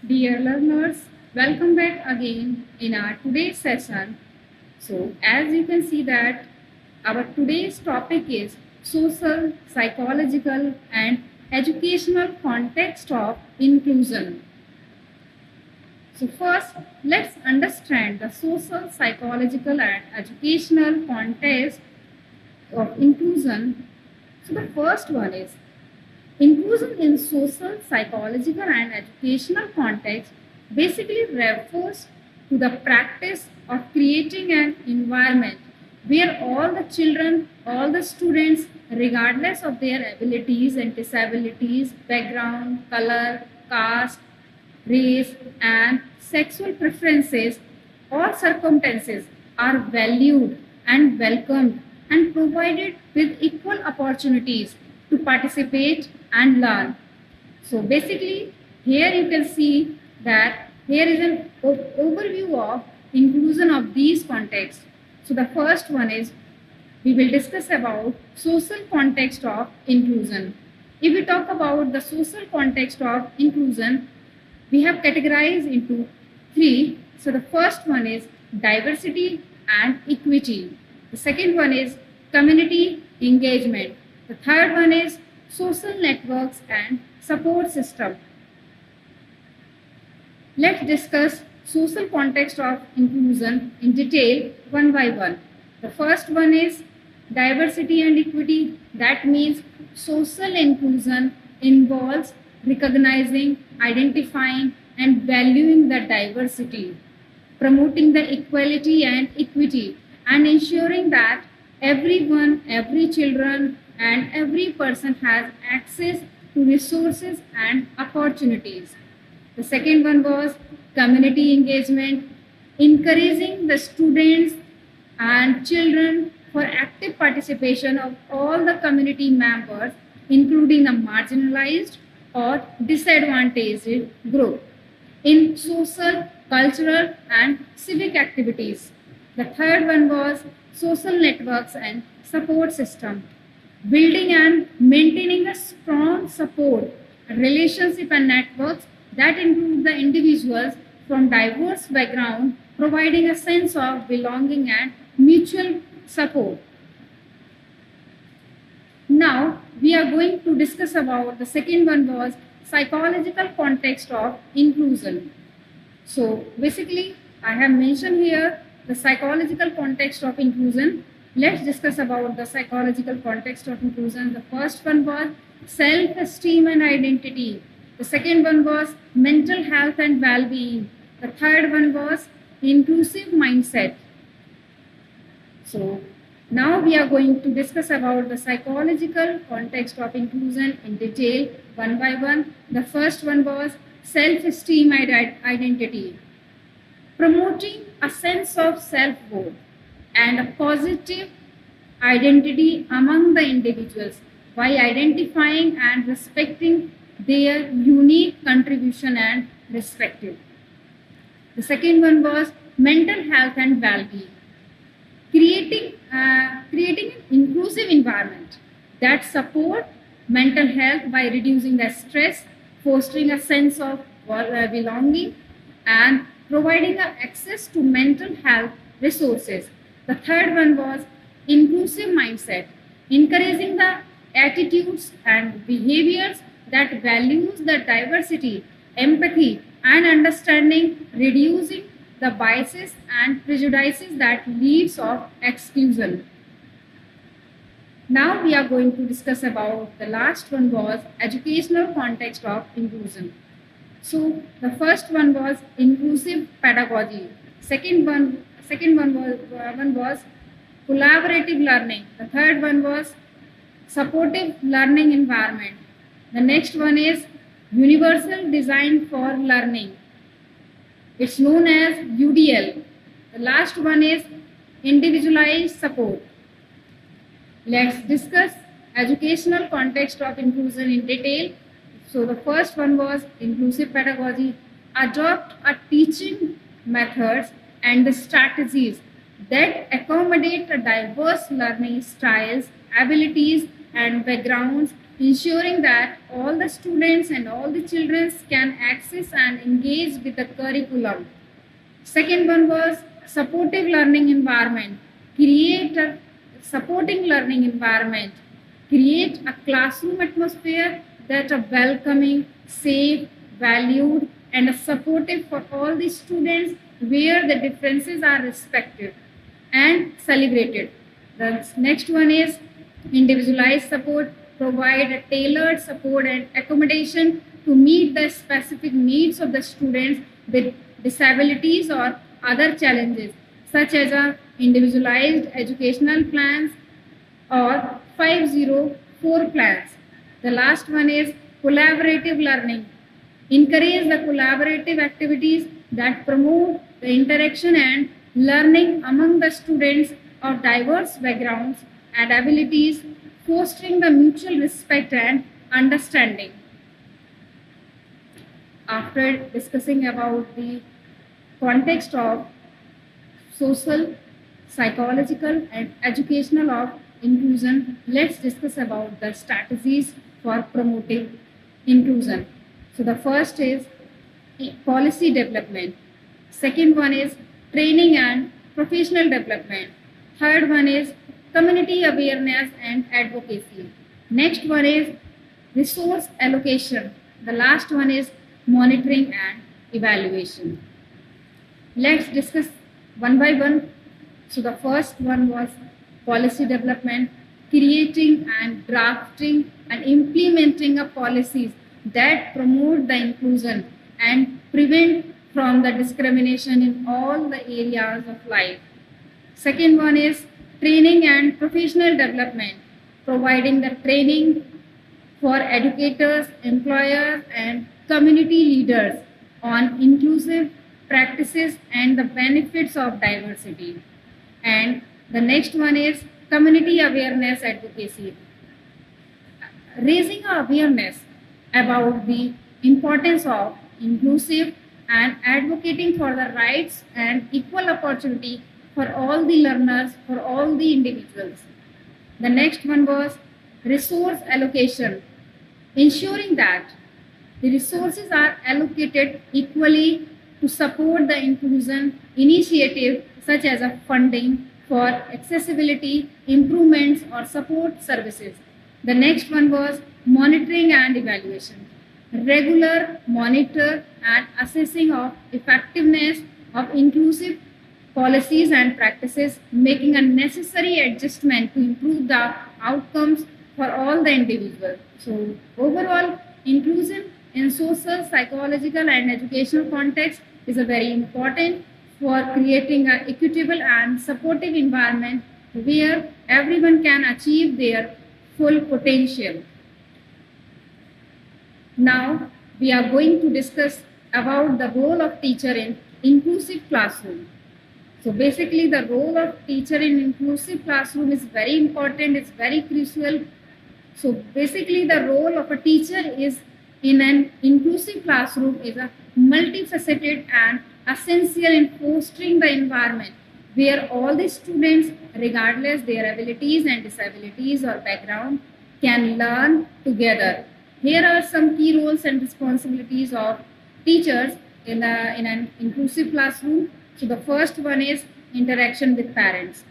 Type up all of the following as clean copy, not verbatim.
Dear learners, welcome back again in our today's session. So as you can see that our today's topic is social, psychological and educational context of inclusion. So first, let's understand the social, psychological and educational context of inclusion. So the first one is inclusion in social, psychological and educational context basically refers to the practice of creating an environment where all the children, all the students, regardless of their abilities and disabilities, background, color, caste, race and sexual preferences or circumstances are valued and welcomed and provided with equal opportunities to participate and learn. So basically here you can see that here is an overview of inclusion of these contexts. So the first one is we will discuss about social context of inclusion. If we talk about the social context of inclusion, we have categorized into three. So the first one is diversity and equity. The second one is community engagement. The third one is social networks and support system. Let's discuss social context of inclusion in detail one by one. The first one is diversity and equity. That means social inclusion involves recognizing, identifying and valuing the diversity, promoting the equality and equity and ensuring that everyone, every children and every person has access to resources and opportunities. The second one was community engagement, encouraging the students and children for active participation of all the community members, including the marginalized or disadvantaged group in social, cultural and civic activities. The third one was social networks and support system, building and maintaining a strong support, relationship and networks that include the individuals from diverse background, providing a sense of belonging and mutual support. Now we are going to discuss about the second one was psychological context of inclusion. So basically I have mentioned here the psychological context of inclusion. Let's discuss about the psychological context of inclusion. The first one was self-esteem and identity. The second one was mental health and well-being. The third one was inclusive mindset. So now we are going to discuss about the psychological context of inclusion in detail one by one. The first one was self-esteem and identity, promoting a sense of self-worth and a positive identity among the individuals by identifying and respecting their unique contribution and perspective. The second one was mental health and well-being, creating an inclusive environment that support mental health by reducing the stress, fostering a sense of belonging and providing access to mental health resources. The third one was inclusive mindset, encouraging the attitudes and behaviors that values the diversity, empathy and understanding, reducing the biases and prejudices that leads of exclusion. Now we are going to discuss about the last one was educational context of inclusion. So the first one was inclusive pedagogy. Second one was collaborative learning. The third one was supportive learning environment. The next one is universal design for learning. It's known as UDL. The last one is individualized support. Let's discuss educational context of inclusion in detail. So the first one was inclusive pedagogy. Adopt a teaching methods and the strategies that accommodate a diverse learning styles, abilities and backgrounds ensuring that all the students and all the children can access and engage with the curriculum. Second one was supportive learning environment. Create a supporting learning environment. Create a classroom atmosphere that are welcoming, safe, valued, and supportive for all the students where the differences are respected and celebrated. The next one is individualized support. Provide a tailored support and accommodation to meet the specific needs of the students with disabilities or other challenges, such as individualized educational plans or 504 plans. The last one is collaborative learning. Encourage the collaborative activities that promote the interaction and learning among the students of diverse backgrounds and abilities, fostering the mutual respect and understanding. After discussing about the context of social, psychological, and educational of inclusion, let's discuss about the strategies for promoting inclusion. So the first is policy development. Second one is training and professional development. Third one is community awareness and advocacy. Next one is resource allocation. The last one is monitoring and evaluation. Let's discuss one by one. So the first one was policy development, creating and drafting and implementing of policies that promote the inclusion and prevent from the discrimination in all the areas of life. Second one is training and professional development, providing the training for educators, employers, and community leaders on inclusive practices and the benefits of diversity. And the next one is community awareness advocacy, raising awareness about the importance of inclusive and advocating for the rights and equal opportunity for all the learners, for all the individuals. The next one was resource allocation, ensuring that the resources are allocated equally to support the inclusion initiative such as a funding for accessibility, improvements or support services. The next one was monitoring and evaluation. Regular monitor and assessing of effectiveness of inclusive policies and practices, making a necessary adjustment to improve the outcomes for all the individuals. So overall, inclusion in social, psychological and educational context is a very important for creating an equitable and supportive environment where everyone can achieve their full potential. Now we are going to discuss about the role of teacher in inclusive classroom. So basically the role of teacher in inclusive classroom is very important, it's very crucial. So basically the role of a teacher is in an inclusive classroom is a multifaceted and essential in fostering the environment where all the students, regardless their abilities and disabilities or background, can learn together. Here are some key roles and responsibilities of teachers in an inclusive classroom. So the first one is interaction with parents.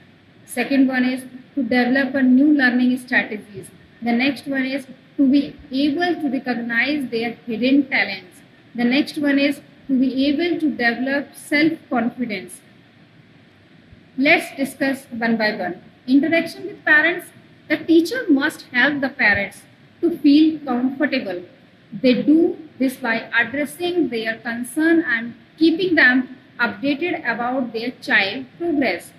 Second one is to develop a new learning strategies. The next one is to be able to recognize their hidden talents. The next one is to be able to develop self-confidence. Let's discuss one by one. Interaction with parents. The teacher must help the parents to feel comfortable. They do this by addressing their concern and keeping them updated about their child progress.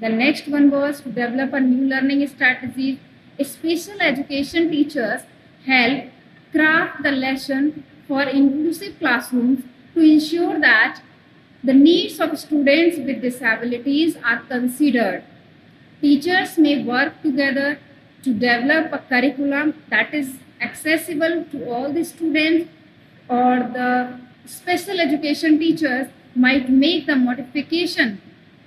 The next one was to develop a new learning strategy. Special education teachers help craft the lesson for inclusive classrooms to ensure that the needs of students with disabilities are considered. Teachers may work together to develop a curriculum that is accessible to all the students, or the special education teachers might make the modification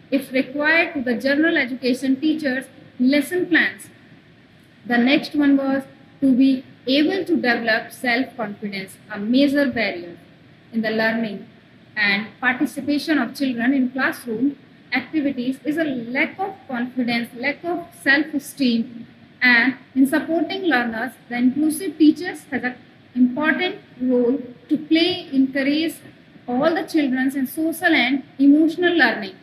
if required to the general education teachers' lesson plans. The next one was to be able to develop self-confidence, a major barrier in the learning and participation of children in classroom activities is a lack of confidence, lack of self-esteem, and in supporting learners, the inclusive teachers has an important role to play, encourage all the children in social and emotional learning.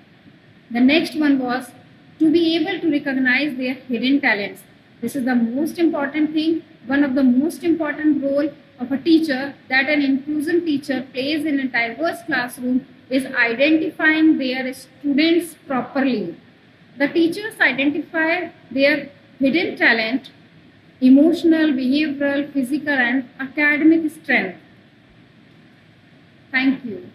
The next one was to be able to recognize their hidden talents. This is the most important thing, one of the most important role of a teacher that an inclusion teacher plays in a diverse classroom is identifying their students properly. The teachers identify their hidden talent, emotional, behavioral, physical and academic strength. Thank you.